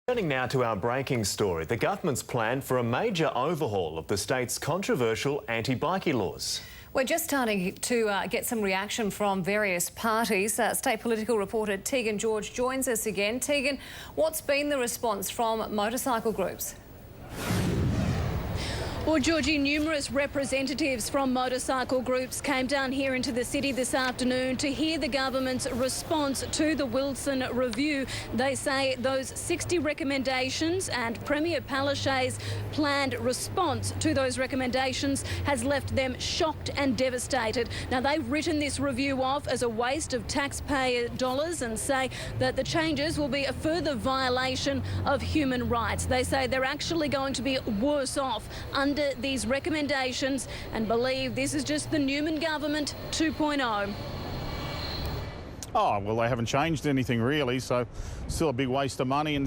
Turning now to our breaking story, the government's plan for a major overhaul of the state's controversial anti-bikie laws. We're just starting to get some reaction from various parties. State political reporter Tegan George joins us again. Tegan, what's been the response from motorcycle groups? Well, Georgie, numerous representatives from motorcycle groups came down here into the city this afternoon to hear the government's response to the Wilson review. They say those 60 recommendations and Premier Palaszczuk's planned response to those recommendations has left them shocked and devastated. Now, they've written this review off as a waste of taxpayer dollars and say that the changes will be a further violation of human rights. They say they're actually going to be worse off under these recommendations and believe this is just the Newman government 2.0. Oh, well, they haven't changed anything really, so still a big waste of money, and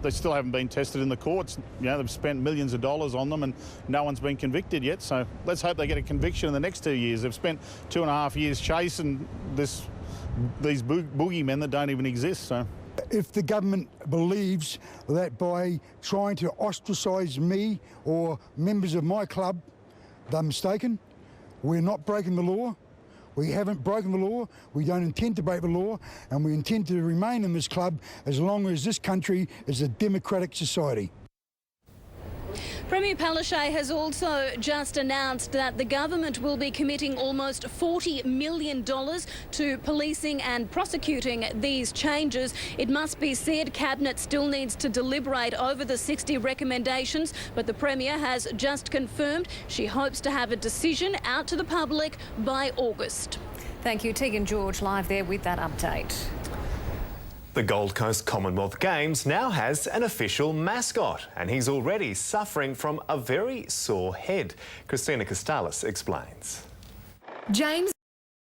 they still haven't been tested in the courts. They've spent millions of dollars on them and no one's been convicted yet, so let's hope they get a conviction in the next 2 years. They've spent 2.5 years chasing these boogeymen that don't even exist. So if the government believes that by trying to ostracise me or members of my club, they're mistaken. We're not breaking the law. We haven't broken the law. We don't intend to break the law, and we intend to remain in this club as long as this country is a democratic society. Premier Palaszczuk has also just announced that the government will be committing almost $40 million to policing and prosecuting these changes. It must be said Cabinet still needs to deliberate over the 60 recommendations, but the Premier has just confirmed she hopes to have a decision out to the public by August. Thank you, Tegan George, live there with that update. The Gold Coast Commonwealth Games now has an official mascot, and he's already suffering from a very sore head. Christina Costalis explains. James